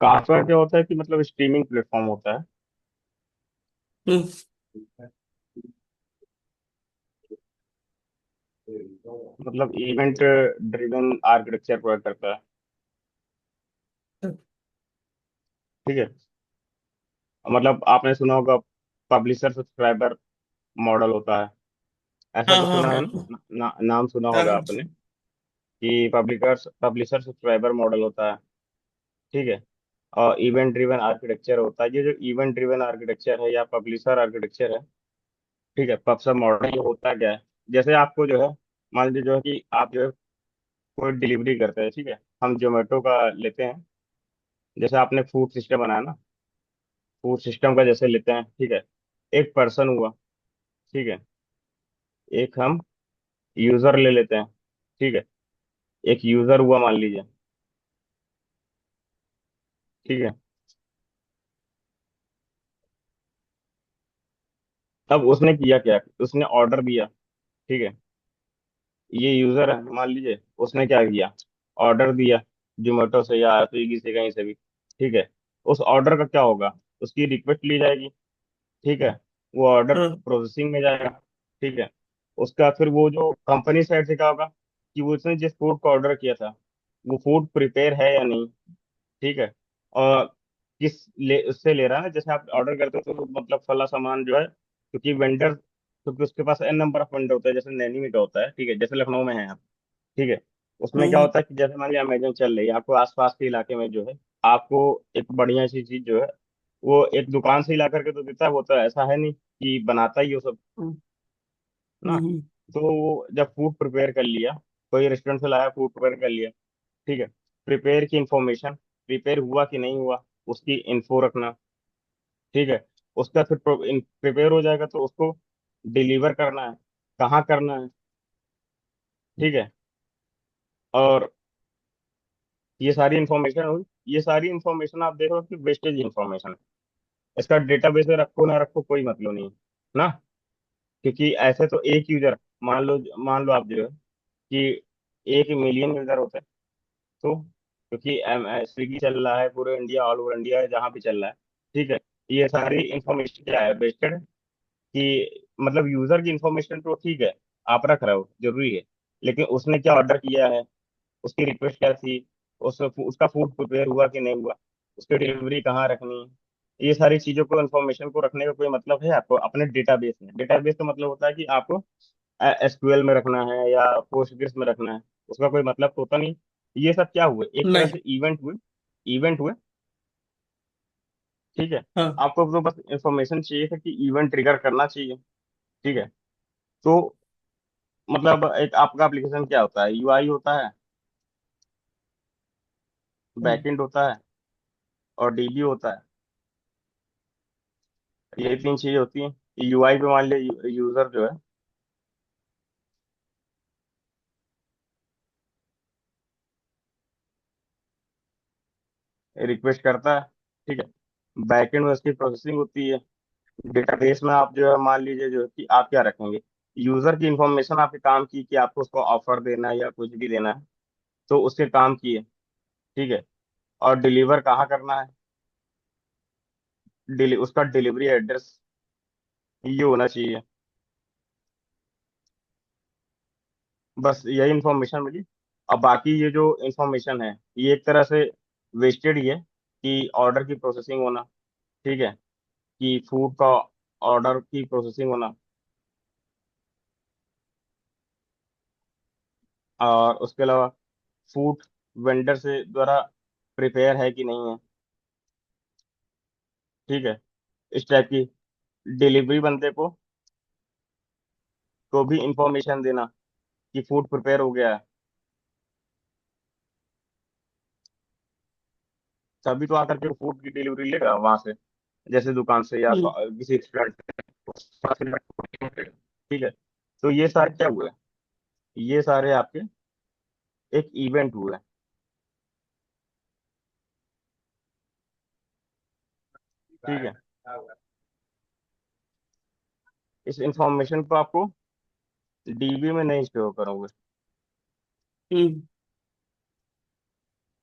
Kafka क्या होता है कि मतलब स्ट्रीमिंग प्लेटफॉर्म होता है। हम्म। मतलब इवेंट ड्रिवन आर्किटेक्चर प्रोवाइड करता है। ठीक है। मतलब आपने सुना होगा पब्लिशर सब्सक्राइबर मॉडल होता है। ऐसा हाँ तो हाँ सुना है हाँ ना, नाम सुना होगा हाँ आपने कि पब्लिशर सब्सक्राइबर मॉडल होता है। ठीक है। और इवेंट ड्रिवन आर्किटेक्चर होता है। ये जो इवेंट ड्रिवन आर्किटेक्चर है या पब्लिशर आर्किटेक्चर है, ठीक है, पब मॉडल ये होता क्या है। जैसे आपको जो है, मान लीजिए जो है कि आप जो है कोई डिलीवरी करते हैं, ठीक है। हम जोमेटो का लेते हैं। जैसे आपने फूड सिस्टम बनाया ना, फूड सिस्टम का जैसे लेते हैं, ठीक है। एक पर्सन हुआ, ठीक है। एक हम यूजर ले लेते हैं, ठीक है। एक यूजर हुआ मान लीजिए, ठीक है। अब उसने किया क्या, उसने ऑर्डर दिया, ठीक है। ये यूजर है मान लीजिए, उसने क्या किया, ऑर्डर दिया जोमेटो से या स्विगी से, कहीं से भी, ठीक है। उस ऑर्डर का क्या होगा, उसकी रिक्वेस्ट ली जाएगी, ठीक है। वो ऑर्डर हाँ। प्रोसेसिंग में जाएगा, ठीक है। उसका फिर वो जो कंपनी साइड से क्या होगा कि वो उसने जिस फूड का ऑर्डर किया था, वो फूड प्रिपेयर है या नहीं, ठीक है। और उससे ले रहा है ना, जैसे आप ऑर्डर करते हो तो मतलब फला सामान जो है, क्योंकि वेंडर, क्योंकि उसके पास एन नंबर ऑफ वेंडर होता है, जैसे नैनी में का होता है, ठीक है, जैसे लखनऊ में है आप, ठीक है। उसमें क्या हम्म होता है कि जैसे मान लीजिए अमेजन चल रही है, आपको आसपास के इलाके में जो है, आपको एक बढ़िया सी चीज जो है, वो एक दुकान से ही ला करके तो देता है, वो तो ऐसा है नहीं कि बनाता ही हो सब हम्म ना। हम्म तो वो जब फूड प्रिपेयर कर लिया, कोई रेस्टोरेंट से लाया, फूड प्रिपेयर कर लिया, ठीक है। प्रिपेयर की इंफॉर्मेशन, प्रिपेयर हुआ कि नहीं हुआ, उसकी इन्फो रखना, ठीक है। उसका फिर प्रिपेयर हो जाएगा तो उसको डिलीवर करना है, कहाँ करना है, ठीक है। और ये सारी इंफॉर्मेशन हुई। ये सारी इंफॉर्मेशन आप देखो कि वेस्टेज इंफॉर्मेशन है। इसका डेटाबेस में रखो ना रखो कोई मतलब नहीं ना, क्योंकि ऐसे तो एक यूजर, मान लो आप जो है कि 1 मिलियन यूजर होते हैं, तो क्योंकि स्विगी चल रहा है पूरे इंडिया, ऑल ओवर इंडिया, जहाँ भी चल रहा है, ठीक है। ये सारी इंफॉर्मेशन क्या है, वेस्टेड है कि मतलब यूजर की इंफॉर्मेशन तो ठीक है, आप रख रहे हो, जरूरी है। लेकिन उसने क्या ऑर्डर किया है, उसकी रिक्वेस्ट क्या थी, उसका फूड प्रिपेयर हुआ कि नहीं हुआ, उसकी डिलीवरी कहाँ रखनी, ये सारी चीजों को, इन्फॉर्मेशन को रखने का कोई मतलब है आपको अपने डेटाबेस में। डेटाबेस का मतलब होता है कि आपको एसक्यूएल में रखना है या पोस्टग्रेस में रखना है, उसका कोई मतलब तो होता नहीं। ये सब क्या हुए, एक तरह नहीं। से इवेंट हुए, इवेंट हुए, ठीक है। हाँ। आपको तो बस इंफॉर्मेशन चाहिए था कि इवेंट ट्रिगर करना चाहिए, ठीक है। तो मतलब एक आपका एप्लीकेशन क्या होता है, यूआई होता है, हम्म बैकएंड होता है, और डीबी होता है। ये 3 चीजें होती हैं। यूआई पे मान लिया यूजर जो है रिक्वेस्ट करता है, ठीक है। बैकएंड में उसकी प्रोसेसिंग होती है। डेटाबेस में आप जो है मान लीजिए जो है कि आप क्या रखेंगे, यूजर की इंफॉर्मेशन आपके काम की कि आपको उसको ऑफर देना है या कुछ भी देना है, तो उसके काम की है, ठीक है। और डिलीवर कहाँ करना है, उसका डिलीवरी एड्रेस ये होना चाहिए। बस यही इंफॉर्मेशन मिली। अब बाकी ये जो इंफॉर्मेशन है, ये एक तरह से वेस्टेड ही है कि ऑर्डर की प्रोसेसिंग होना, ठीक है, कि फूड का ऑर्डर की प्रोसेसिंग होना, और उसके अलावा फूड वेंडर से द्वारा प्रिपेयर है कि नहीं है, ठीक है। इस टाइप की डिलीवरी बंदे को भी इंफॉर्मेशन देना कि फूड प्रिपेयर हो गया है, तभी तो आकर के फूड की डिलीवरी लेगा वहां से, जैसे दुकान से या हम्म किसी रेस्टोरेंट, ठीक है। तो ये सारे क्या हुए, ये सारे आपके एक इवेंट हुए, ठीक है। इस इंफॉर्मेशन को आपको डीबी में नहीं स्टोर करोगे, हम्म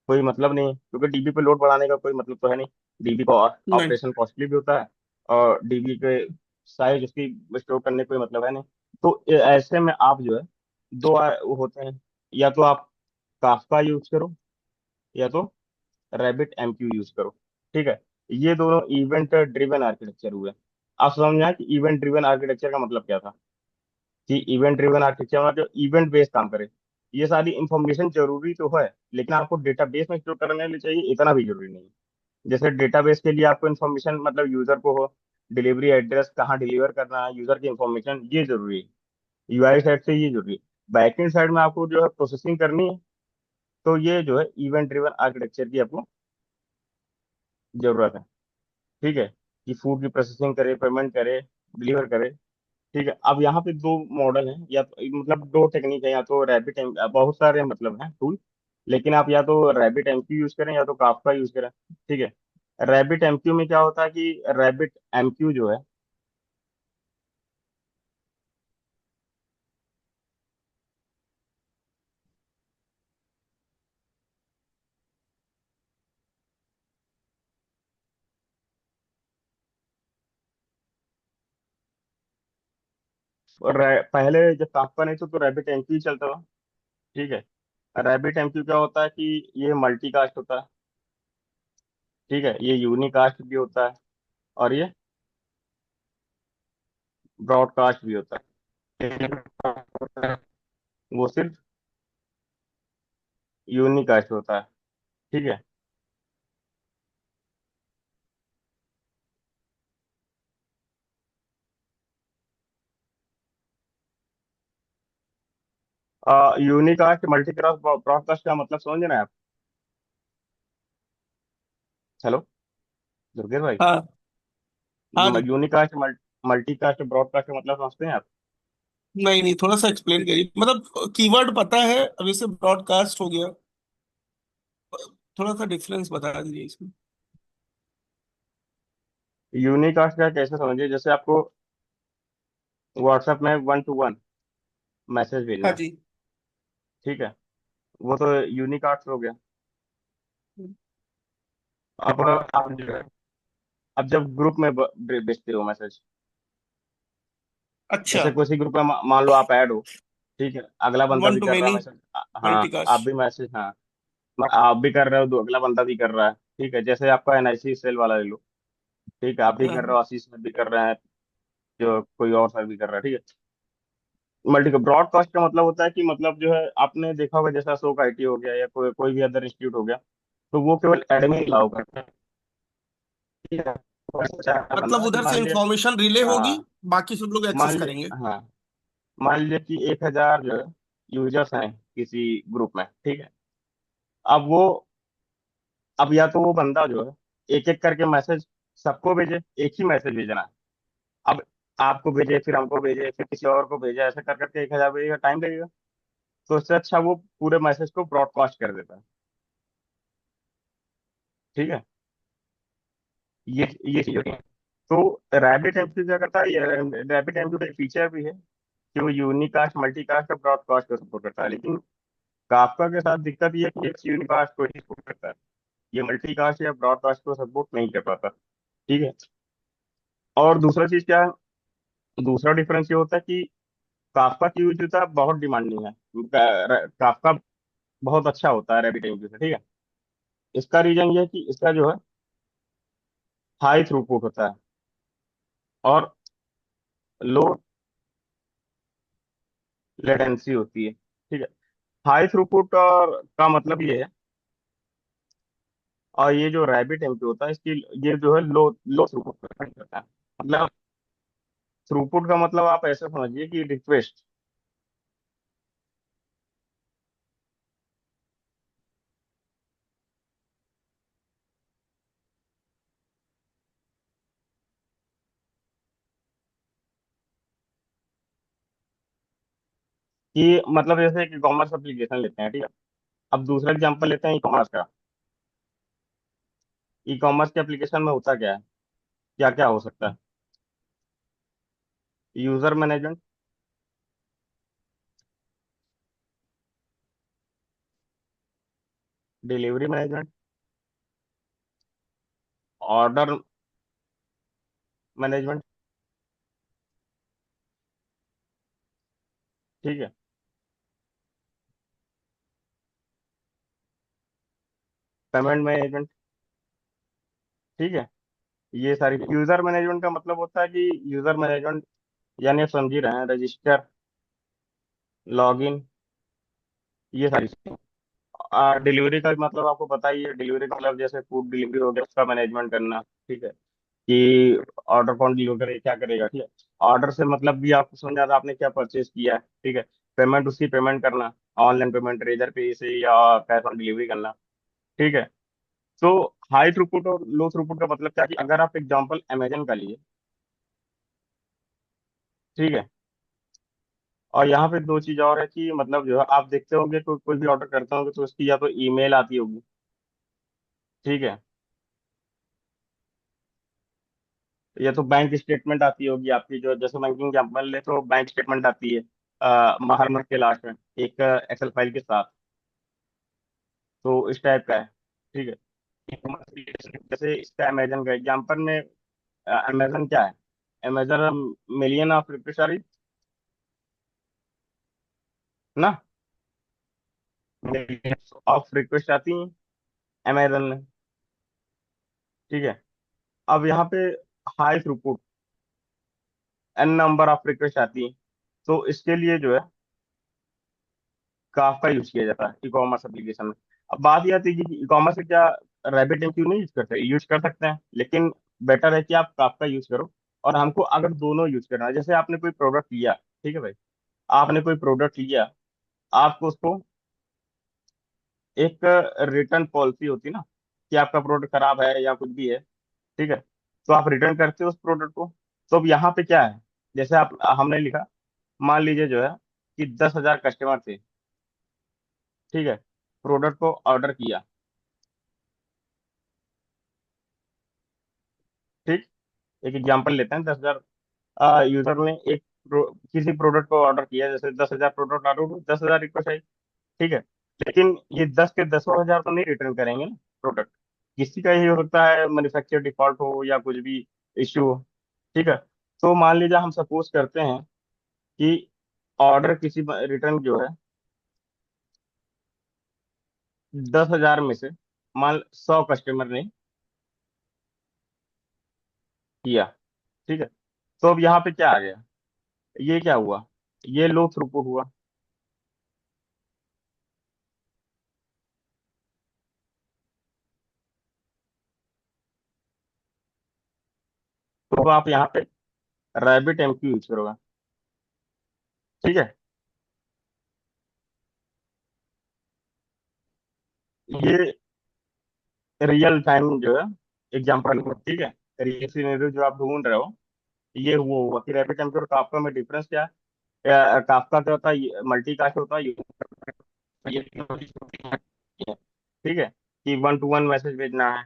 कोई मतलब नहीं है, क्योंकि डीबी पे लोड बढ़ाने का कोई मतलब तो है नहीं। डीबी को नहीं। ऑपरेशन कॉस्टली भी होता है, और डीबी के साइज उसकी स्टोर करने का कोई मतलब है नहीं। तो ऐसे में आप जो है, दो वो होते हैं, या तो आप काफका यूज करो, या तो रैबिट एमक्यू यूज करो। ठीक है, ये दोनों इवेंट ड्रिवन आर्किटेक्चर हुए। आप समझना कि इवेंट ड्रिवन आर्किटेक्चर का मतलब क्या था। कि इवेंट ड्रिवन आर्किटेक्चर मतलब इवेंट बेस्ड काम करे। ये सारी इंफॉर्मेशन जरूरी तो है, लेकिन आपको डेटाबेस में स्टोर करने के लिए चाहिए इतना भी जरूरी नहीं है। जैसे डेटाबेस के लिए आपको इन्फॉर्मेशन मतलब यूजर को हो, डिलीवरी एड्रेस कहाँ डिलीवर करना है, यूजर की इन्फॉर्मेशन, ये जरूरी है। यूआई साइड से ये जरूरी है। बैकएंड साइड में आपको जो है प्रोसेसिंग करनी है, तो ये जो है इवेंट ड्रिवन आर्किटेक्चर की आपको जरूरत है। ठीक है, कि फूड की प्रोसेसिंग करे, पेमेंट करे, डिलीवर करे। ठीक है, अब यहाँ पे दो मॉडल हैं, या तो मतलब दो टेक्निक है, या तो रैबिट, बहुत सारे मतलब हैं टूल, लेकिन आप या तो रैबिट एमक्यू यूज करें, या तो काफका यूज करें। ठीक है, रैबिट एमक्यू में क्या होता है कि रैबिट एमक्यू जो है, पहले जब काफका नहीं था तो रैबिट एमक्यू चलता था। ठीक है, रैबिट एमक्यू क्या होता है कि ये मल्टीकास्ट होता है। ठीक है, ये यूनिकास्ट भी होता है, और ये ब्रॉडकास्ट भी होता है। वो सिर्फ यूनिकास्ट होता है। ठीक है, यूनिकास्ट मल्टीकास्ट ब्रॉडकास्ट का मतलब समझ रहे हैं आप। हेलो दुर्गेश भाई, हाँ हाँ जी। यूनिकास्ट मल्टीकास्ट ब्रॉडकास्ट का मतलब समझते हैं आप। नहीं नहीं, थोड़ा सा एक्सप्लेन करिए, मतलब कीवर्ड पता है, अब जैसे ब्रॉडकास्ट हो गया, थोड़ा सा डिफरेंस बता दीजिए इसमें। यूनिकास्ट का कैसे समझिए, जैसे आपको व्हाट्सएप में 1 to 1 मैसेज भेजना हाँ है। जी। ठीक है, वो तो यूनिकास्ट हो गया। अब आप जो है, अब जब ग्रुप में भेजते हो मैसेज, अच्छा। जैसे किसी ग्रुप में मान लो आप ऐड हो। ठीक है, अगला बंदा वन भी टू कर रहा है मेनी मैसेज। हाँ, आप मल्टीकास्ट। भी मैसेज, हाँ, आप भी कर रहे हो, अगला बंदा भी कर रहा है। ठीक है, जैसे आपका एनआईसी सेल वाला ले लो। ठीक है, आप भी कर रहे हाँ। हो, आशीष में भी कर रहे हैं, जो कोई और सर भी कर रहा है। ठीक है, मल्टी ब्रॉडकास्ट का मतलब होता है कि मतलब जो है, आपने देखा होगा जैसा अशोक आईटी हो गया, या कोई कोई भी अदर इंस्टीट्यूट हो गया, तो वो केवल एडमिन अलाउ करता है। ठीक है, तो ऐसा चाहता मतलब बंदा कि उधर से मान लिया, इंफॉर्मेशन रिले होगी, हाँ, बाकी सब लोग एक्सेस मान करेंगे। लिया, हाँ, मान लिया कि 1,000 जो है यूजर्स हैं किसी ग्रुप में। ठीक है, अब वो, अब या तो वो बंदा जो है एक एक करके मैसेज सबको भेजे, एक ही मैसेज भेजना है। अब आपको भेजे, फिर हमको भेजे, फिर किसी और को भेजे, ऐसे कर करके 1,000 भेजेगा, टाइम लगेगा। तो इससे अच्छा वो पूरे मैसेज को ब्रॉडकास्ट कर देता है। ठीक है, ये चीज होती है। तो रैबिट एमक्यू क्या करता है, रैबिट एमक्यू का एक फीचर भी है कि वो यूनिकास्ट, मल्टीकास्ट और ब्रॉडकास्ट को सपोर्ट करता है, लेकिन काफका के साथ दिक्कत ये है कि ये यूनिकास्ट को ही सपोर्ट करता है, ये मल्टीकास्ट या ब्रॉडकास्ट को सपोर्ट नहीं कर पाता। ठीक है, और दूसरा चीज क्या है, दूसरा डिफरेंस ये होता है कि काफका की यूज होता है बहुत डिमांडिंग है। काफका बहुत अच्छा होता है रैबिट एमक्यू से। ठीक है, इसका रीजन ये है कि इसका जो है हाई थ्रूपुट होता है, और लो लेटेंसी होती है। ठीक है, हाई थ्रूपुट और का मतलब ये है, और ये जो रैबिट एमक्यू होता है इसकी, ये जो है लो लो थ्रूपुट करता है। मतलब थ्रूपुट का मतलब आप ऐसे समझिए कि रिक्वेस्ट, कि मतलब जैसे कि कॉमर्स एप्लीकेशन लेते हैं। ठीक है, अब दूसरा एग्जांपल लेते हैं ई कॉमर्स का। ई कॉमर्स के एप्लीकेशन में होता क्या है, क्या क्या हो सकता है। User management, delivery management, order management, ठीक है, पेमेंट मैनेजमेंट, ठीक है। ये सारी यूजर मैनेजमेंट का मतलब होता है कि यूजर मैनेजमेंट, यानी आप समझ ही रहे हैं, रजिस्टर, लॉगिन, ये सारी चीजें। डिलीवरी का भी मतलब आपको पता ही है, डिलीवरी का मतलब जैसे फूड डिलीवरी हो गया उसका मैनेजमेंट करना, ठीक है, कि ऑर्डर कौन डिलीवर करे, क्या करेगा, ठीक है। ऑर्डर से मतलब भी आपको समझ आता है आपने क्या परचेज किया है, ठीक है। पेमेंट, उसकी पेमेंट करना, ऑनलाइन पेमेंट, रेजर पे से या कैश ऑन डिलीवरी करना, ठीक है। तो हाई थ्रूपुट और लो थ्रूपुट का मतलब क्या, कि अगर आप एग्जांपल अमेजन का लिए, ठीक है, और यहाँ पे दो चीज और है कि मतलब जो है आप देखते होंगे कोई भी ऑर्डर करते होंगे तो उसकी या तो ईमेल आती होगी, ठीक है, या तो बैंक स्टेटमेंट आती होगी आपकी, जो जैसे बैंकिंग एग्जाम्पल ले तो बैंक स्टेटमेंट आती है हर मंथ के लास्ट में एक एक्सेल फाइल के साथ। तो इस टाइप का है, ठीक है। जैसे इसका अमेजन का एग्जाम्पल में, अमेजन क्या है, अमेजन मिलियन ऑफ रिक्वेस्ट आ रही ना, मिलियन ऑफ रिक्वेस्ट आती हैं अमेजन में, ठीक है। अब यहाँ पे high throughput, n number of request आती है, तो इसके लिए जो है काफका यूज किया जाता है ई कॉमर्स एप्लीकेशन में। अब बात यह आती है कि ई कॉमर्स से क्या रैबिट क्यों नहीं यूज करते, यूज कर सकते हैं, लेकिन बेटर है कि आप काफका यूज करो। और हमको अगर दोनों यूज करना है, जैसे आपने कोई प्रोडक्ट लिया, ठीक है भाई, आपने कोई प्रोडक्ट लिया, आपको उसको एक रिटर्न पॉलिसी होती है ना, कि आपका प्रोडक्ट खराब है या कुछ भी है, ठीक है, तो आप रिटर्न करते हो उस प्रोडक्ट को। तो अब यहाँ पे क्या है, जैसे आप हमने लिखा, मान लीजिए जो है कि 10,000 कस्टमर थे, ठीक है, प्रोडक्ट को ऑर्डर किया, ठीक, एक एग्जांपल लेते हैं, 10,000 यूजर ने किसी प्रोडक्ट को ऑर्डर किया, जैसे 10,000 प्रोडक्ट ऑर्डर हुए, 10,000 रिक्वेस्ट आई, ठीक है। लेकिन ये 10 के 10,000 तो नहीं रिटर्न करेंगे ना प्रोडक्ट, किसी का ये हो सकता है मैन्युफैक्चर डिफॉल्ट हो या कुछ भी इश्यू हो, ठीक है। तो मान लीजिए हम सपोज करते हैं कि ऑर्डर किसी रिटर्न जो है 10,000 में से मान 100 कस्टमर ने किया, ठीक है। तो अब यहाँ पे क्या आ गया, ये क्या हुआ, ये लो थ्रूपुट हुआ। तो आप यहाँ पे रैबिट एमक्यू यूज करोगे, ठीक है। ये रियल टाइम जो है एग्जांपल, ठीक है, रियल सिनेरियो जो आप ढूंढ रहे हो, ये वो हुआ कि रैबिट एमक्यू और काफका में डिफरेंस क्या है। काफका क्या होता है, मल्टी कास्ट होता है, ये ठीक है, कि वन टू वन मैसेज भेजना है,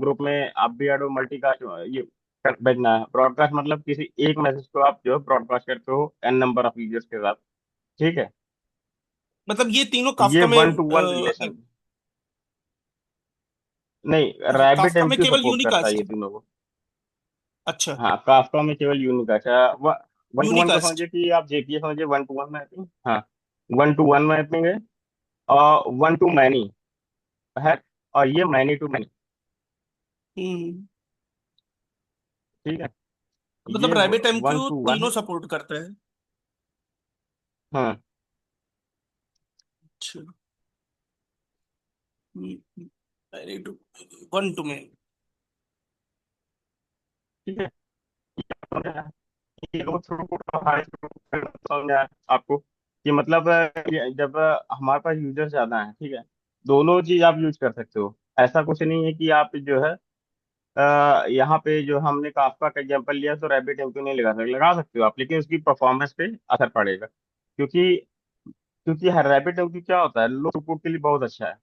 ग्रुप में आप भी ऐड हो, मल्टी कास्ट ये भेजना है। ब्रॉडकास्ट मतलब किसी एक मैसेज को आप जो है ब्रॉडकास्ट करते हो एन नंबर ऑफ यूजर्स के साथ, ठीक है। मतलब ये तीनों ये काफका में वन टू वन रिलेशन, नहीं, रैबिट काफका में एमक्यू केवल सपोर्ट करता है यूनिकास्ट। ये तीनों को। अच्छा। हाँ, काफका में केवल यूनिकास्ट है। वन टू वन को यूनिकास्ट। समझिए कि आप जेपीए समझिए, वन टू वन मैपिंग, हाँ, वन टू वन मैपिंग है, और वन टू मैनी है, और ये मैनी टू मैनी, हम्म। ठीक है। मतलब ये rabbit one MQ to one तीनों है। सपोर्ट करता है। हाँ, अच्छा। Many to, one to many. ठीक है। ये लो थ्रूपुट और हाई थ्रूपुट समझा आपको, कि मतलब ये जब हमारे पास यूजर ज्यादा है, ठीक है, दोनों चीज आप यूज कर सकते हो। ऐसा कुछ नहीं है कि आप जो है यहाँ पे जो हमने काफका का एग्जांपल लिया तो रैबिट एमक्यू नहीं लगा सकते हो आप, लेकिन उसकी परफॉर्मेंस पे असर पड़ेगा, क्योंकि क्योंकि रैबिट एमक्यू क्या होता है, लो थ्रूपुट के लिए बहुत अच्छा है,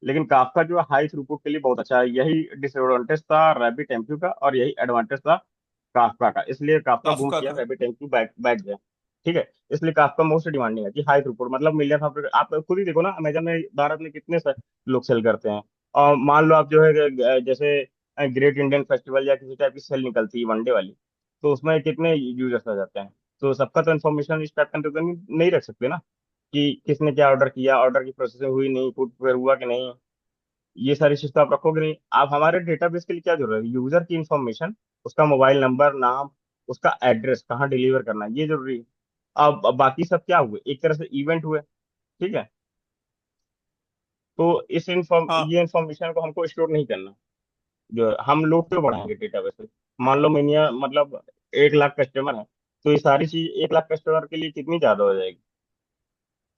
लेकिन काफका जो है हाई थ्रूपुट के लिए बहुत अच्छा है। यही डिसएडवांटेज था रैबिट एमक्यू का, और यही एडवांटेज था काफका का, इसलिए काफका बूम काफका किया, का। रैबिट एमक्यू बैठ बैठ गया, ठीक है। इसलिए काफका मोस्ट डिमांडिंग है कि हाई थ्रूपुट, मतलब मिलियन ऑफ, आप खुद ही देखो ना, अमेजन में भारत में कितने लोग सेल करते हैं। और मान लो आप जो है जैसे ग्रेट इंडियन फेस्टिवल या किसी टाइप की सेल निकलती है वनडे वाली, तो उसमें कितने यूजर्स आ जाते हैं। तो सबका तो इन्फॉर्मेशन इस टाइप का तो नहीं रख सकते ना, कि किसने क्या ऑर्डर किया, ऑर्डर की प्रोसेसिंग हुई नहीं, फूड प्रिपेयर हुआ कि नहीं। ये सारी चीज तो आप रखोगे नहीं। आप हमारे डेटाबेस के लिए क्या जरूरत है, यूजर की इन्फॉर्मेशन, उसका मोबाइल नंबर, नाम, उसका एड्रेस, कहाँ डिलीवर करना है, ये जरूरी है। अब बाकी सब क्या हुए, एक तरह से इवेंट हुए। ठीक है। तो हाँ ये इन्फॉर्मेशन को हमको स्टोर नहीं करना। जो हम लोग क्यों बढ़ाएंगे डेटाबेस पे। मान लो मिनिया मतलब 1 लाख कस्टमर है, तो ये सारी चीज 1 लाख कस्टमर के लिए कितनी ज्यादा हो जाएगी।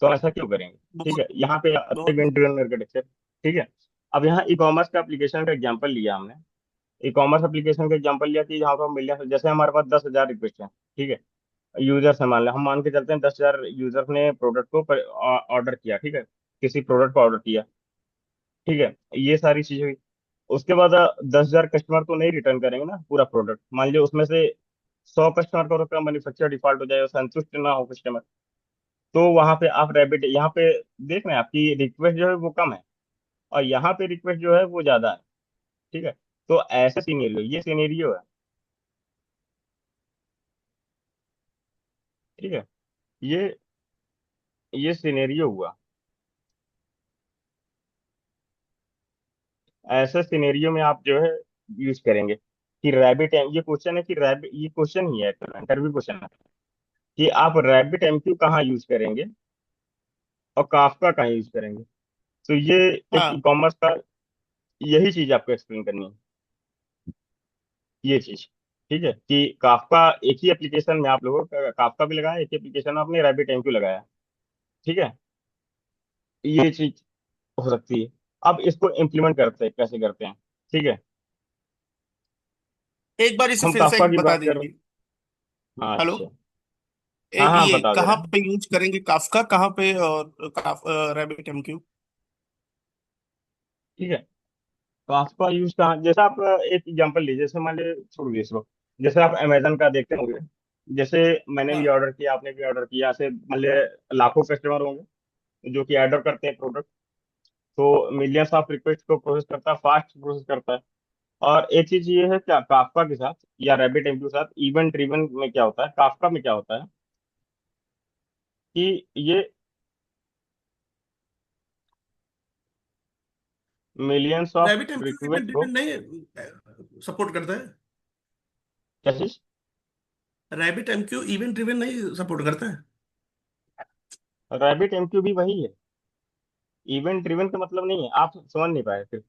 तो हम ऐसा क्यों करेंगे। ठीक है, बहुत यहाँ पे बहुत इवेंट ड्रिवन आर्किटेक्चर। ठीक है। अब यहाँ ई कॉमर्स का एप्लीकेशन का एग्जाम्पल लिया हमने। ई कॉमर्स एप्लीकेशन का एग्जांपल लिया कि जहाँ पर मिलियन, जैसे हमारे पास 10,000 रिक्वेस्ट है। ठीक है। यूजर्स है, मान लें, हम मान के चलते हैं 10,000 यूजर्स ने प्रोडक्ट को ऑर्डर किया। ठीक है। किसी प्रोडक्ट को ऑर्डर किया। ठीक है। ये सारी चीजें हुई। उसके बाद 10,000 कस्टमर तो नहीं रिटर्न करेंगे ना पूरा प्रोडक्ट। मान लीजिए उसमें से 100 कस्टमर का मैन्युफैक्चर डिफॉल्ट हो जाए और संतुष्ट ना हो कस्टमर, तो वहां पे आप रैबिट, यहाँ पे देख रहे हैं आपकी रिक्वेस्ट जो है वो कम है, और यहाँ पे रिक्वेस्ट जो है वो ज्यादा है। ठीक है। तो ऐसा सीनेरियो, ये सीनेरियो है। ठीक है। ये ये सिनेरियो हुआ। ऐसे सिनेरियो में आप जो है यूज करेंगे कि रैबिट एम, ये क्वेश्चन है कि रैबिट, ये क्वेश्चन ही है, इंटरव्यू क्वेश्चन है कि आप रैबिट एमक्यू कहाँ यूज करेंगे और काफका कहाँ यूज करेंगे। तो ये एक ई हाँ। कॉमर्स का, यही चीज आपको एक्सप्लेन करनी है, ये चीज। ठीक है, कि काफका एक ही एप्लीकेशन में आप लोगों का काफका भी लगाया, एक ही एप्लीकेशन में आपने रैबिट एमक्यू लगाया। ठीक है। ये चीज हो सकती है। अब इसको इम्प्लीमेंट करते हैं, कैसे करते हैं। ठीक है। एक बार इसे हम फिर से काफका की बता बात कर रहे हैं। दीजिए। हाँ, हेलो। अच्छा। हाँ हाँ, ये बता दे रहे कहाँ हैं। पे यूज करेंगे काफका, कहाँ पे, और रैबिट एमक्यू। ठीक है। तो आपका यूज कहाँ, जैसे आप एक एग्जांपल लीजिए, जैसे मान लीजिए, छोड़ दीजिए इसको। जैसे आप अमेजन का देखते होंगे, जैसे मैंने भी हाँ ऑर्डर किया, आपने भी ऑर्डर किया, ऐसे मान लीजिए लाखों कस्टमर होंगे जो कि ऑर्डर करते हैं प्रोडक्ट। तो मिलियंस ऑफ रिक्वेस्ट को प्रोसेस करता है, फास्ट प्रोसेस करता है। और एक चीज ये है क्या, काफका के साथ या रैबिट एमक्यू के साथ इवेंट ड्रिवन में क्या होता है, काफका में क्या होता है कि ये millions of rabbit MQ event request को, ड्रिवन नहीं सपोर्ट करता है। क्या चीज। रैबिट एमक्यू इवेंट ड्रिवन नहीं सपोर्ट करता है। रैबिट एमक्यू भी वही है। इवेंट ड्रिवन का मतलब नहीं है, आप समझ नहीं पाए फिर।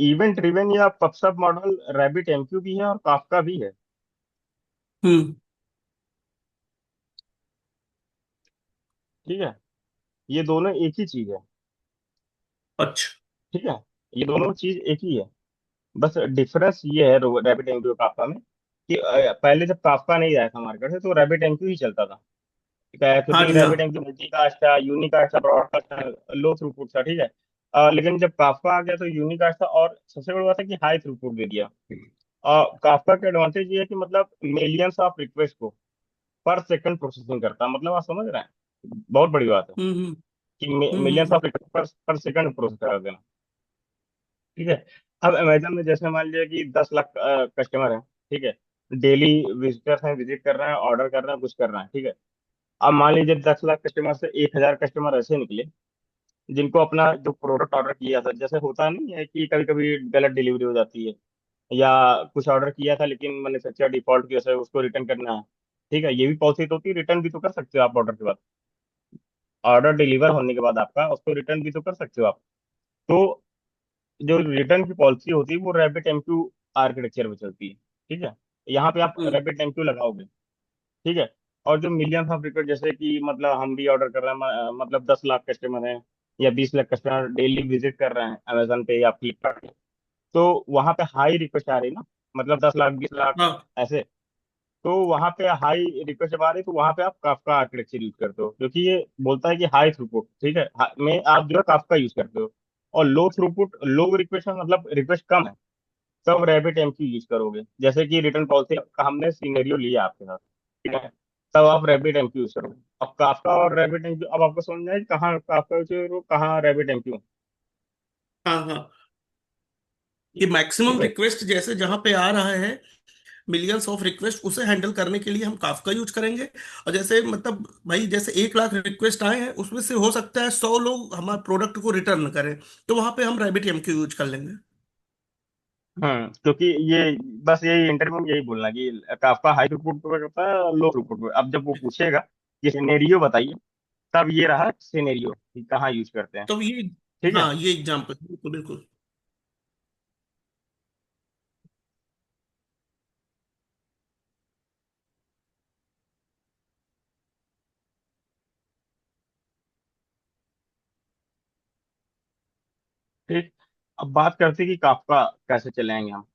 इवेंट ड्रिवन या पबसब मॉडल रैबिट एमक्यू भी है और काफका भी है। हम्म। ठीक है। ये दोनों एक ही चीज है। अच्छा। ठीक है। ये दोनों चीज एक ही है। बस डिफरेंस ये है रैबिट एमक्यू काफका में, कि पहले जब काफका नहीं आया था मार्केट से, तो रैबिट एमक्यू ही चलता था। ठीक है, हाँ क्योंकि जी हाँ। रैबिट एमक्यू मल्टीकास्ट था, यूनिकास्ट था, ब्रॉडकास्ट था, लो थ्रूपुट था। ठीक है। लेकिन जब काफका आ गया तो यूनिकास्ट था, और सबसे बड़ी बात है कि हाई थ्रूपुट दे दिया। और काफका का एडवांटेज ये है कि मतलब मिलियंस ऑफ रिक्वेस्ट को पर सेकंड प्रोसेसिंग करता है, मतलब आप समझ रहे हैं, बहुत बड़ी बात है हम्म कि हम्म मिलियंस हम्म ऑफ रिक्वेस्ट पर सेकंड प्रोसेस कर देना। ठीक है। अब अमेजन में जैसे मान लिया कि 10 लाख कस्टमर है। ठीक है। डेली विजिटर्स हैं, विजिट कर रहे हैं, ऑर्डर कर रहे हैं, कुछ कर रहे हैं। ठीक है। अब मान लीजिए 10 लाख कस्टमर से 1,000 कस्टमर ऐसे निकले जिनको अपना जो प्रोडक्ट ऑर्डर किया था, जैसे होता नहीं है कि कभी कभी गलत डिलीवरी हो जाती है, या कुछ ऑर्डर किया था लेकिन मैन्युफैक्चर डिफॉल्ट की वजह से उसको रिटर्न करना है। ठीक है, ये भी पॉसिबल होती है, रिटर्न भी तो कर सकते हो आप ऑर्डर के बाद, ऑर्डर डिलीवर होने के बाद आपका उसको रिटर्न भी तो कर सकते हो आप। तो जो रिटर्न की पॉलिसी होती है वो रैबिट एमक्यू आर्किटेक्चर में चलती है। ठीक है। यहाँ पे आप हम्म। रैबिट एमक्यू लगाओगे। ठीक है। और जो मिलियंस ऑफ रिक्वेस्ट, जैसे कि मतलब हम भी ऑर्डर कर रहे हैं, मतलब 10 लाख कस्टमर हैं या 20 लाख कस्टमर डेली विजिट कर रहे हैं अमेजन पे या फ्लिपकार्ट पे, तो वहां पे हाई रिक्वेस्ट आ रही ना, मतलब 10 लाख, 20 लाख हाँ। ऐसे। तो वहां पे हाई रिक्वेस्ट जब आ रही, तो वहां पे आप काफका आर्किटेक्चर यूज करते हो, क्योंकि ये बोलता है कि हाई थ्रूपुट, ठीक है, में आप जो है काफका यूज करते हो। और लो थ्रूपुट, लो रिक्वेस्ट मतलब रिक्वेस्ट कम है, तब रैबिट एमक्यू यूज करोगे, जैसे कि रिटर्न पॉलिसी का हमने सीनेरियो लिया आपके साथ। ठीक है। तब आप रैबिट एमक्यू यूज करोगे। अब काफका और रैबिट एमक्यू, अब आपको समझ में आया कि कहाँ काफका यूज करो, कहाँ रैबिट एमक्यू। हाँ हाँ, कि मैक्सिमम ठीक है। रिक्वेस्ट जैसे जहां पे आ रहा है, मिलियंस ऑफ रिक्वेस्ट, उसे हैंडल करने के लिए हम काफका यूज करेंगे। और जैसे मतलब भाई जैसे 1 लाख रिक्वेस्ट आए हैं, उसमें से हो सकता है 100 लोग हमारे प्रोडक्ट को रिटर्न करें, तो वहां पे हम रैबिट एमक्यू यूज कर लेंगे। क्योंकि ये, बस यही इंटरव्यू में यही बोलना कि काफका हाई थ्रूपुट पे करता है, लो थ्रूपुट पे। अब जब वो पूछेगा कि सिनेरियो बताइए, तब ये रहा सिनेरियो कि कहाँ यूज करते हैं। तो ये, ठीक है। हाँ ये एग्जाम्पल बिल्कुल बिल्कुल। ठीक। अब बात करते हैं कि काफका कैसे चलाएंगे हम।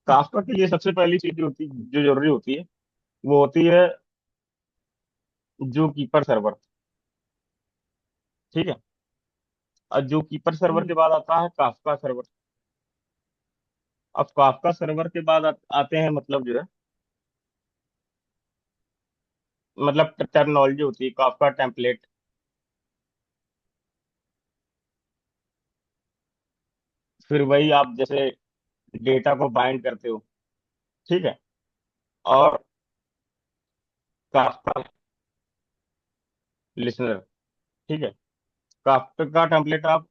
काफका के लिए सबसे पहली चीज जो होती, जो जरूरी होती है, वो होती है जो कीपर सर्वर। ठीक है। और जो कीपर सर्वर के हम्म, बाद आता है काफका सर्वर। अब काफका सर्वर के बाद आते हैं, मतलब जो है, मतलब टर्मिनोलॉजी होती है काफका टेम्पलेट। फिर वही आप जैसे डेटा को बाइंड करते हो। ठीक है। और काफका लिसनर। ठीक है। काफका का टेम्पलेट आप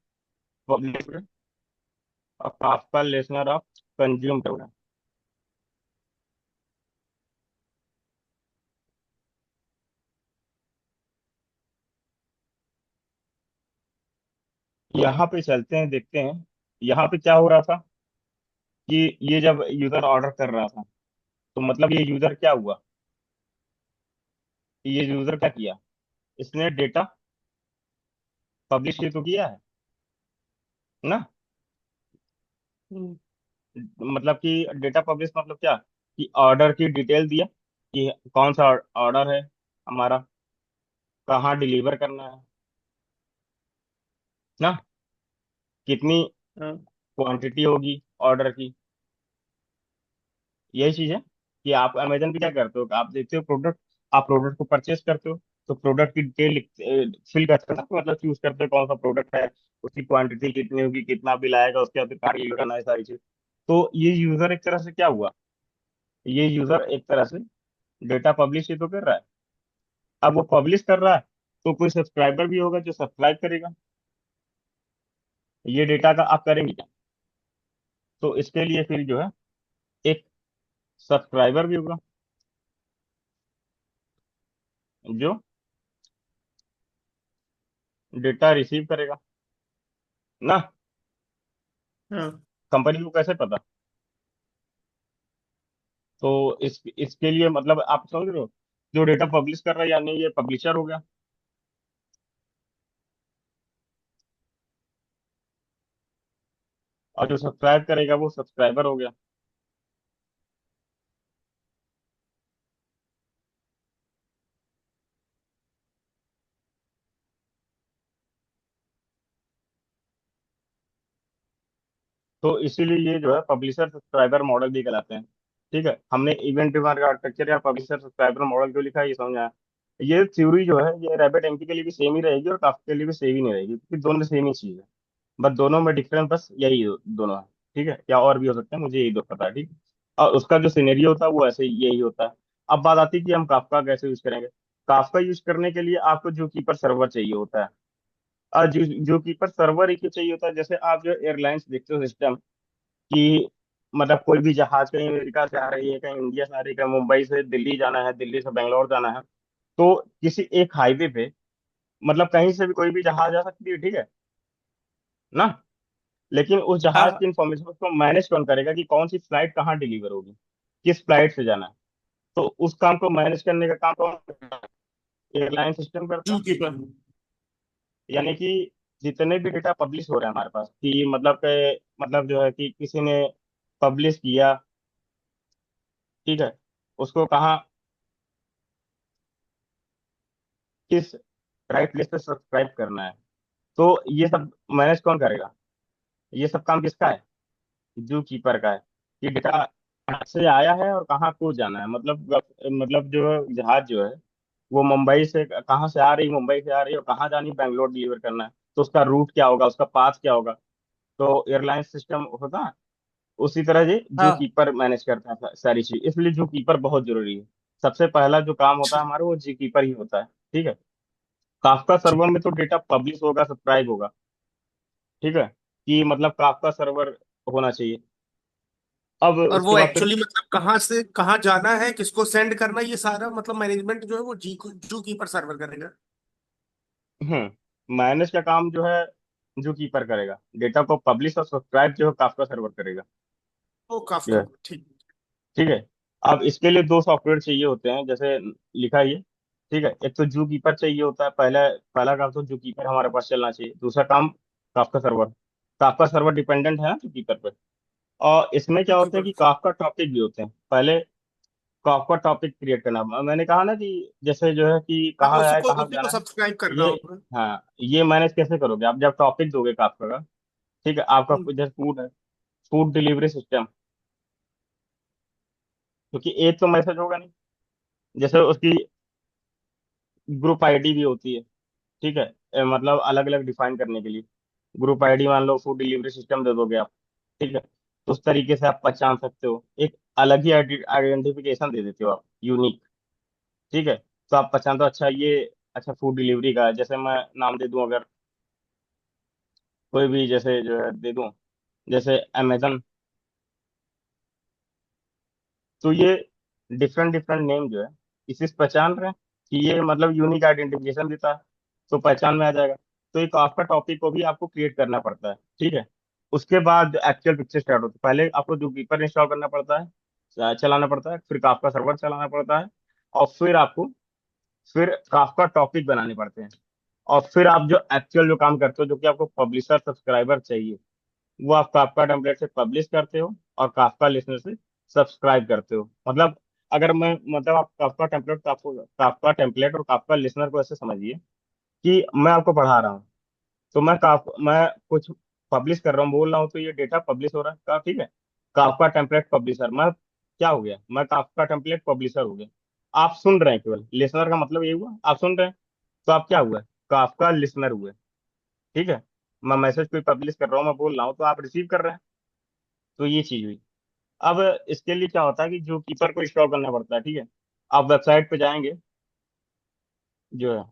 पब्लिश करें, और काफका लिसनर आप कंज्यूम करें। यहाँ पे चलते हैं, देखते हैं यहाँ पे क्या हो रहा था। कि ये जब यूजर ऑर्डर कर रहा था, तो मतलब ये यूजर क्या हुआ, ये यूजर क्या किया, इसने डेटा पब्लिश ही तो किया है ना। हम्म, मतलब कि डेटा पब्लिश मतलब क्या, कि ऑर्डर की डिटेल दिया, कि कौन सा ऑर्डर है हमारा, कहाँ डिलीवर करना है ना, कितनी हाँ क्वांटिटी होगी ऑर्डर की। यही चीज है कि आप अमेजन पे क्या करते हो, कि आप देखते हो प्रोडक्ट, आप प्रोडक्ट को परचेस करते हो, तो प्रोडक्ट की डिटेल फिल करते हो ना, मतलब चूज करते हो कौन सा प्रोडक्ट है, उसकी क्वांटिटी कितनी होगी, कितना बिल आएगा, उसके बाद कार्य करना है, सारी चीज। तो ये यूजर एक तरह से क्या हुआ, ये यूजर एक तरह से डेटा पब्लिश ही तो कर रहा है। अब वो पब्लिश कर रहा है, तो कोई सब्सक्राइबर भी होगा जो सब्सक्राइब करेगा। ये डेटा का आप करेंगे क्या। तो इसके लिए फिर जो है, एक सब्सक्राइबर भी होगा जो डेटा रिसीव करेगा ना। हाँ कंपनी को कैसे पता। तो इसके लिए मतलब आप समझ रहे हो, जो डेटा पब्लिश कर रहा है, यानी ये पब्लिशर हो गया, और जो सब्सक्राइब करेगा वो सब्सक्राइबर हो गया। तो इसीलिए ये जो है पब्लिशर सब्सक्राइबर मॉडल भी कहलाते हैं। ठीक है। हमने इवेंट ड्रिवन आर्किटेक्चर या पब्लिशर सब्सक्राइबर मॉडल क्यों लिखा है, ये समझ आया। ये थ्योरी जो है, ये रैबिट एमपी के लिए भी सेम ही रहेगी और काफी के लिए भी सेम ही नहीं रहेगी, क्योंकि दोनों में सेम ही चीज है। बस दोनों में डिफरेंस बस यही दोनों है। ठीक है। क्या और भी हो सकते हैं, मुझे यही दो पता है। ठीक। और उसका जो सिनेरियो होता है वो ऐसे ही यही होता है। अब बात आती है कि हम काफका कैसे यूज करेंगे। काफका यूज करने के लिए आपको जो कीपर सर्वर चाहिए होता है। और जो कीपर सर्वर एक ही चाहिए होता है। जैसे आप जो एयरलाइंस देखते हो सिस्टम, कि मतलब कोई भी जहाज कहीं अमेरिका से आ रही है, कहीं इंडिया से आ रही है, कहीं मुंबई से दिल्ली जाना है, दिल्ली से बेंगलोर जाना है, तो किसी एक हाईवे पे, मतलब कहीं से भी कोई भी जहाज आ सकती है। ठीक है ना। लेकिन उस जहाज की हाँ। इंफॉर्मेशन को मैनेज कौन करेगा, कि कौन सी फ्लाइट कहाँ डिलीवर होगी, किस फ्लाइट से जाना है। तो उस काम को मैनेज करने का काम कौन करता है, एयरलाइन सिस्टम करता जू है। कीपर। यानी कि जितने भी डेटा पब्लिश हो रहे हैं हमारे पास, कि मतलब जो है कि किसी ने पब्लिश किया, ठीक है, उसको कहाँ, किस राइट लिस्ट पे सब्सक्राइब करना है, तो ये सब मैनेज कौन करेगा, ये सब काम किसका है, जू कीपर का है कि डेटा कहाँ से आया है और कहाँ को जाना है। मतलब जो जहाज जो है वो मुंबई से कहाँ से आ रही, मुंबई से आ रही है और कहाँ जानी, बैंगलोर डिलीवर करना है, तो उसका रूट क्या होगा, उसका पाथ क्या होगा। तो एयरलाइन सिस्टम होता है, उसी तरह ये जू हाँ। कीपर मैनेज करता है सारी चीज, इसलिए जू कीपर बहुत जरूरी है। सबसे पहला जो काम होता है अच्छा। हमारा वो जी कीपर ही होता है। ठीक है। काफका ठीक। सर्वर में तो डेटा पब्लिश होगा, सब्सक्राइब होगा। ठीक है, कि मतलब काफका सर्वर होना चाहिए। अब और उसके वो बाद फिर एक्चुअली मतलब कहाँ से कहाँ जाना है, किसको सेंड करना है, ये सारा मतलब मैनेजमेंट जो है वो जू कीपर सर्वर करेगा। मैनेज का काम जो है जू कीपर करेगा, डेटा को पब्लिश और सब्सक्राइब जो है काफका सर्वर करेगा। वो जो काफका। है, ठीक। ठीक है। अब इसके लिए दो सॉफ्टवेयर चाहिए होते हैं, जैसे लिखा ही है। ठीक है, एक तो जू कीपर चाहिए होता है, पहला पहला काम तो जू कीपर हमारे पास चलना चाहिए। दूसरा काम Kafka server. Kafka server dependent है ना जू कीपर पे। और इसमें क्या क्योंकि होता है कि काफका टॉपिक भी होते हैं। पहले काफका टॉपिक क्रिएट करना, मैंने कहा ना कि जैसे जो है कि हाँ, कहाँ उसी है को कहाँ उसी को जाना है। सब्सक्राइब करना ये, होगा। हाँ, ये मैनेज कैसे करोगे आप जब टॉपिक दोगे काफका का। ठीक है, आपका हम्म। जैसे फूड है, फूड डिलीवरी सिस्टम, क्योंकि एक तो मैसेज होगा नहीं, जैसे उसकी ग्रुप आईडी भी होती है। ठीक है, मतलब अलग अलग डिफाइन करने के लिए ग्रुप आईडी मान लो फूड डिलीवरी सिस्टम दे दोगे आप। ठीक है, तो उस तरीके से आप पहचान सकते हो, एक अलग ही आइडेंटिफिकेशन दे देते हो आप, यूनिक। ठीक है, तो आप पहचान दो, अच्छा ये, अच्छा फूड डिलीवरी का है। जैसे मैं नाम दे दूं अगर, कोई भी जैसे जो है दे दूं, जैसे अमेजन, तो ये डिफरेंट डिफरेंट नेम जो है इसी से पहचान रहे हैं कि ये मतलब यूनिक आइडेंटिफिकेशन देता है, तो पहचान में आ जाएगा। तो एक आपका टॉपिक को भी आपको क्रिएट करना पड़ता है। ठीक है, उसके बाद एक्चुअल पिक्चर स्टार्ट होती है। पहले आपको जो कीपर इंस्टॉल करना पड़ता है, चलाना पड़ता है, फिर काफका सर्वर चलाना पड़ता है, और फिर आपको फिर काफका टॉपिक बनाने पड़ते हैं। और फिर आप जो एक्चुअल जो काम करते हो, जो कि आपको पब्लिशर सब्सक्राइबर चाहिए, वो आप काफका टेम्पलेट से पब्लिश करते हो और काफका लिसनर से सब्सक्राइब करते हो। मतलब अगर मैं मतलब आप काफका टेम्पलेट, काफका टेम्पलेट और काफका लिसनर को ऐसे समझिए कि मैं आपको पढ़ा रहा हूँ, तो मैं कुछ पब्लिश कर रहा हूँ, बोल रहा हूँ, तो ये डेटा पब्लिश हो रहा है का। ठीक है, काफका टेम्पलेट पब्लिशर, मैं क्या हो गया, मैं काफका टेम्पलेट पब्लिशर हो गया। आप सुन रहे हैं, केवल लिसनर का मतलब ये हुआ आप सुन रहे हैं, तो आप क्या हुआ, काफका लिसनर हुए। ठीक है, मैं मैसेज कोई पब्लिश कर रहा हूँ, मैं बोल रहा हूँ, तो आप रिसीव कर रहे हैं, तो ये चीज हुई। अब इसके लिए क्या होता है कि जो कीपर को इंस्टॉल करना पड़ता है। ठीक है, आप वेबसाइट पे जाएंगे जो है,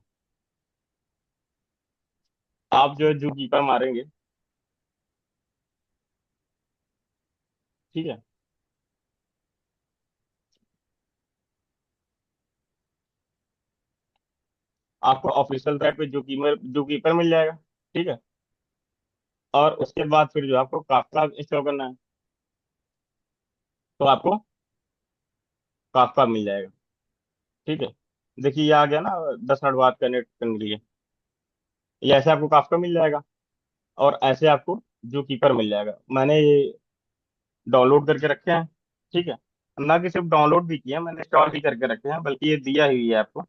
आप जो है जो कीपर मारेंगे। ठीक है, आपको ऑफिशियल साइट पे जो कीपर मिल जाएगा। ठीक है, और उसके बाद फिर जो आपको काफका इंस्टॉल करना है, तो आपको काफका मिल जाएगा। ठीक है, देखिए ये आ गया ना, 10 मिनट बात कनेक्ट करने के लिए, ये ऐसे आपको काफका मिल जाएगा, और ऐसे आपको जो कीपर मिल जाएगा। मैंने ये डाउनलोड करके रखे हैं। ठीक है, ना कि सिर्फ डाउनलोड भी किया, मैंने इंस्टॉल भी करके रखे हैं, बल्कि ये दिया ही है आपको।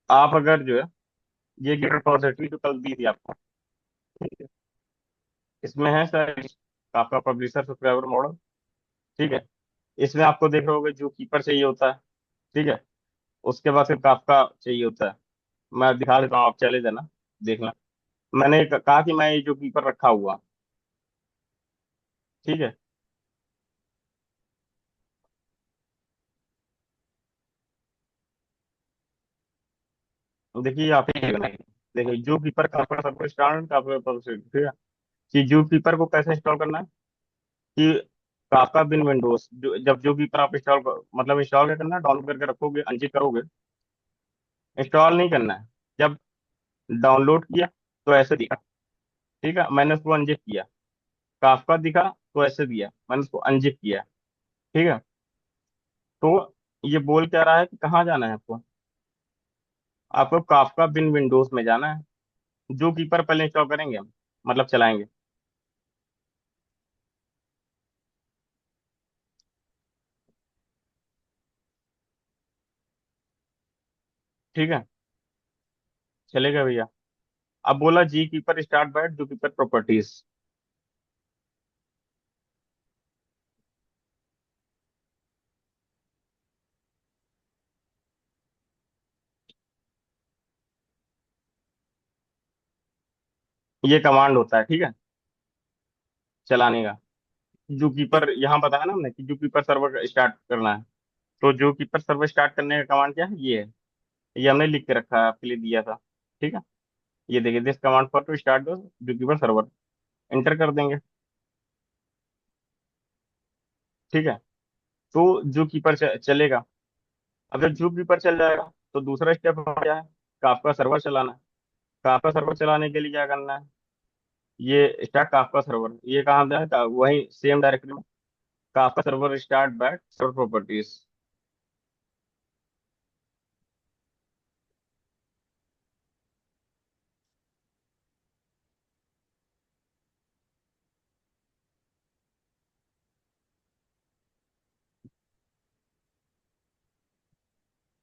आप अगर जो है ये गिट रिपोजिटरी जो कल दी थी आपको, ठीक है, इसमें है सर आपका पब्लिशर सब्सक्राइबर मॉडल। ठीक है, इसमें आपको देख रहे होगे जो कीपर चाहिए होता है। ठीक है, उसके बाद फिर आपका चाहिए होता है। मैं दिखा देता हूँ, आप चले जाना, देखना। मैंने कहा कि मैं ये जो कीपर रखा हुआ। ठीक है, तो देखिए आप ही बनाइए। देखिए जो कीपर का आपका सबको स्टार्ट का ठीक है, कि जो कीपर को कैसे इंस्टॉल करना है, कि काफका बिन विंडोज जब जो कीपर आप मतलब इंस्टॉल क्या करना है, डाउनलोड करके रखोगे, अनजिप करोगे, इंस्टॉल नहीं करना है। जब डाउनलोड किया तो ऐसे दिखा। ठीक है, मैंने उसको अनजिप किया। काफका दिखा तो ऐसे दिया, मैंने उसको अनजिप किया। ठीक है, तो ये बोल क्या रहा है कि कहाँ जाना है आपको, आपको काफका बिन विंडोज में जाना है। जो कीपर पहले इंस्टॉल करेंगे हम, मतलब चलाएंगे। ठीक है, चलेगा भैया। अब बोला जी कीपर स्टार्ट बाय जो कीपर प्रॉपर्टीज। ये कमांड होता है, ठीक है, चलाने का। जू कीपर ठीक। यहाँ बताया ना हमने कि जू कीपर सर्वर स्टार्ट करना है। तो जू कीपर सर्वर स्टार्ट करने का कमांड क्या है, ये है। ये हमने लिख के रखा है, आपके लिए दिया था, ठीक है। ये देखिए, this command for to start the ZooKeeper server, enter कर देंगे, ठीक है। तो जू कीपर चलेगा। अगर जू कीपर चल जाएगा तो दूसरा स्टेप क्या है, काफका सर्वर चलाना है। काफका सर्वर चलाने के लिए क्या करना है, ये स्टार्ट काफका सर्वर, ये कहाँ जाए, वही सेम डायरेक्टरी में, Kafka server start back server properties.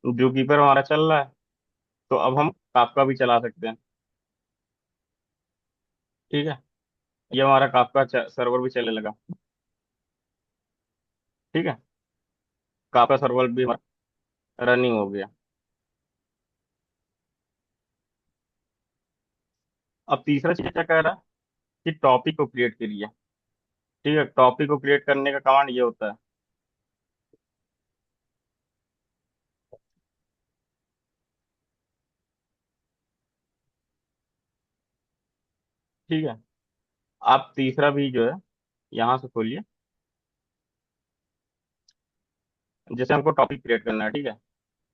जू कीपर हमारा चल रहा है, तो अब हम काफका भी चला सकते हैं, ठीक है। ये हमारा काफका सर्वर भी चलने लगा, ठीक है। काफका सर्वर भी हमारा रनिंग हो गया। अब तीसरा चीज क्या कह रहा है कि टॉपिक को क्रिएट करिए, ठीक है। टॉपिक को क्रिएट करने का कमांड ये होता है, ठीक है। आप तीसरा भी जो है यहाँ से खोलिए। जैसे हमको टॉपिक क्रिएट करना है, ठीक है।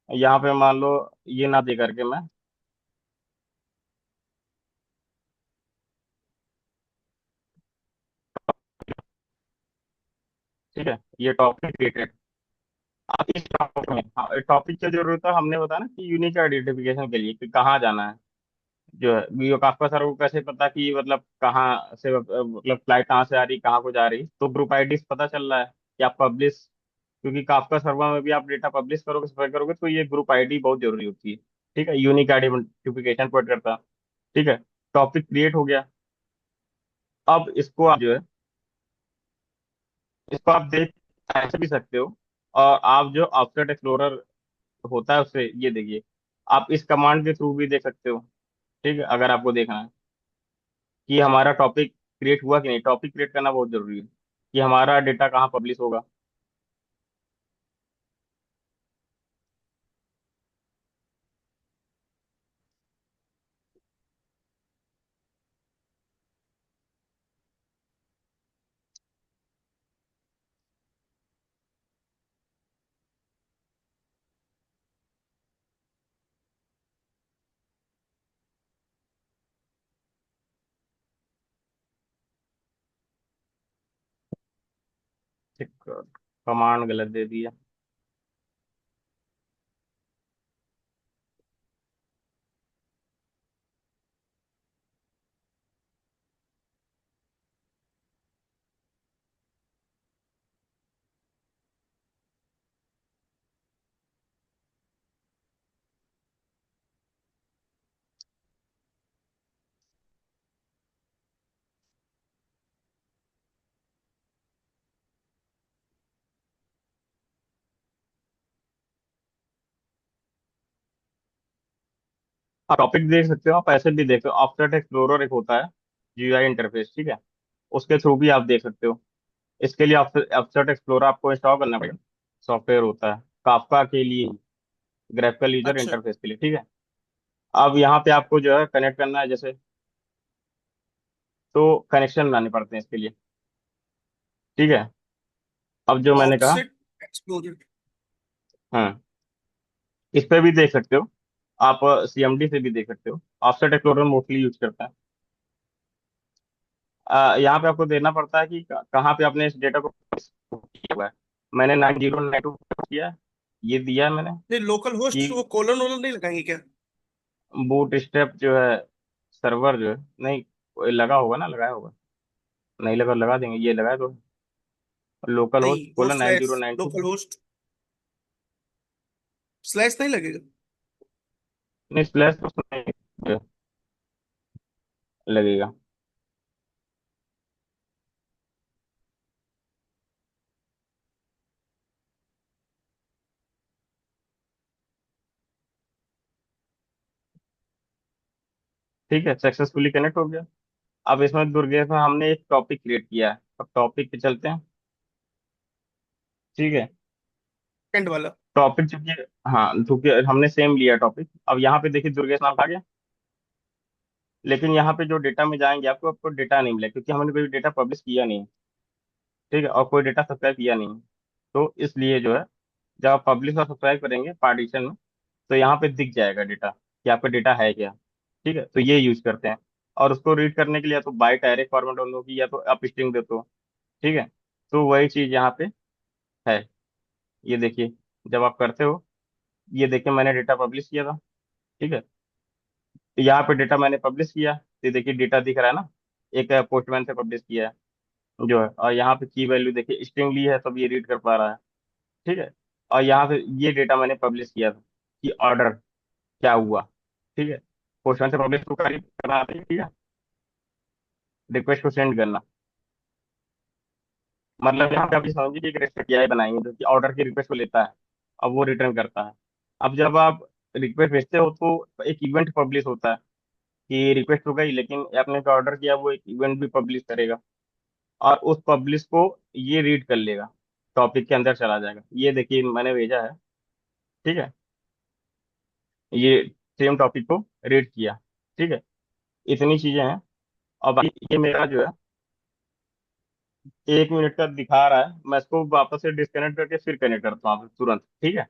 यहाँ पे मान लो ये ना दे करके मैं, ठीक है, ये टॉपिक क्रिएटेड। आप इस टॉपिक में, हाँ, टॉपिक की जरूरत है, हमने बताया ना कि यूनिक आइडेंटिफिकेशन के लिए कि कहाँ जाना है। जो है वीओ काफका सर को कैसे पता कि मतलब कहाँ से, मतलब फ्लाइट कहाँ से आ रही, कहाँ को जा रही, तो ग्रुप आईडी से पता चल रहा है कि आप पब्लिश, क्योंकि काफका सर्वर में भी आप डेटा पब्लिश करोगे, स्प्रेड करोगे, तो ये ग्रुप आईडी बहुत जरूरी होती है, ठीक है। यूनिक आइडेंटिफिकेशन प्रोवाइड करता है, ठीक है। टॉपिक क्रिएट हो गया। अब इसको आप जो है, इसको आप देख ऐसे भी सकते हो, और आप जो ऑफसेट एक्सप्लोरर होता है उससे ये देखिए, आप इस कमांड के थ्रू भी देख सकते हो, ठीक है। अगर आपको देखना है कि हमारा टॉपिक क्रिएट हुआ कि नहीं, टॉपिक क्रिएट करना बहुत जरूरी है कि हमारा डेटा कहाँ पब्लिश होगा। ठीक, कमांड गलत दे दिया। आप टॉपिक देख सकते हो, आप ऐसे भी देख सकते हो, ऑफसेट एक्सप्लोरर एक होता है, जीयूआई इंटरफेस, ठीक है। उसके थ्रू भी आप देख सकते हो। इसके लिए ऑफसेट एक्सप्लोरर आपको इंस्टॉल करना पड़ेगा, सॉफ्टवेयर होता है काफका के लिए, ग्राफिकल यूजर अच्छा। इंटरफेस के लिए, ठीक है। अब यहाँ पे आपको जो है कनेक्ट करना है जैसे, तो कनेक्शन बनाने पड़ते हैं इसके लिए, ठीक है। अब जो मैंने कहा, ऑफसेट एक्सप्लोरर। हाँ, इस पे भी देख सकते हो, आप सीएमडी से भी देख सकते हो। ऑफसेट एक्सप्लोरर मोस्टली यूज करता है। यहाँ पे आपको देना पड़ता है कि कहाँ पे आपने इस डेटा को किया हुआ है। मैंने 9092 किया है, ये दिया है मैंने नहीं, लोकल होस्ट वो कि कोलन वोलन नहीं लगाएंगे क्या? बूट स्टेप जो है, सर्वर जो है, नहीं, वो लगा होगा ना, लगाया होगा, नहीं लगा, लगा देंगे, ये लगाया तो, लोकल नहीं, होस्ट वो colon nine slash zero nine two localhost slash नहीं लगेगा? नहीं, स्लैश तो नहीं लगेगा। ठीक है, सक्सेसफुली कनेक्ट हो गया। अब इसमें दुर्गेश में हमने एक टॉपिक क्रिएट किया है, अब टॉपिक पे चलते हैं। ठीक है। सेकंड वाला। टॉपिक चूंकि, हाँ चूंकि हमने सेम लिया टॉपिक, अब यहाँ पे देखिए दुर्गेश नाम आ गया। लेकिन यहाँ पे जो डेटा में जाएंगे आपको, आपको डेटा नहीं मिला, क्योंकि हमने कोई डेटा पब्लिश किया नहीं। ठीक है, और कोई डेटा सब्सक्राइब किया नहीं। तो इसलिए जो है, जब आप पब्लिश और सब्सक्राइब करेंगे पार्टीशन में, तो यहाँ पे दिख जाएगा डेटा कि आपका डेटा है क्या। ठीक है, तो ये यूज करते हैं। और उसको रीड करने के लिए या तो बाइट डायरेक्ट फॉर्मेट डाउनलोड होगी, या तो आप स्ट्रिंग देते हो। ठीक है, तो वही चीज यहाँ पे है। ये देखिए, जब आप करते हो, ये देखिए मैंने डेटा पब्लिश किया था। ठीक है, तो यहाँ पे डेटा मैंने पब्लिश किया, तो ये देखिए डेटा दिख रहा है ना, एक पोस्टमैन से पब्लिश किया है जो है। और यहाँ पे की वैल्यू देखिए स्ट्रिंग ली है, तब ये रीड कर पा रहा है। ठीक है, और यहाँ पे ये डेटा मैंने पब्लिश किया था कि ऑर्डर क्या हुआ। ठीक है, पोस्टमैन से पब्लिश को करना आता है, ठीक है, रिक्वेस्ट को सेंड करना। मतलब यहाँ पे आप ये समझिए कि एक रेस्ट एपीआई बनाएंगे जो कि ऑर्डर की रिक्वेस्ट को लेता है, अब वो रिटर्न करता है। अब जब आप रिक्वेस्ट भेजते हो तो एक इवेंट पब्लिश होता है कि रिक्वेस्ट हो गई, लेकिन आपने जो ऑर्डर किया वो एक इवेंट भी पब्लिश करेगा। और उस पब्लिश को ये रीड कर लेगा, टॉपिक के अंदर चला जाएगा। ये देखिए मैंने भेजा है। ठीक है, ये सेम टॉपिक को रीड किया। ठीक है, इतनी चीजें हैं। और बाकी ये मेरा जो है 1 मिनट का दिखा रहा है, मैं इसको वापस से डिस्कनेक्ट करके फिर कनेक्ट करता हूँ तुरंत। ठीक है,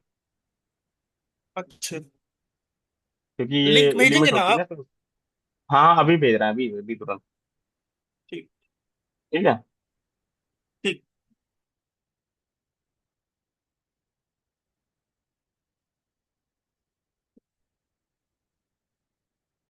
अच्छा। क्योंकि लिंक ये भेजेंगे लिमिट ना होती है ना, आप? तो हाँ अभी भेज रहे हैं, अभी अभी तुरंत। ठीक। ठीक है।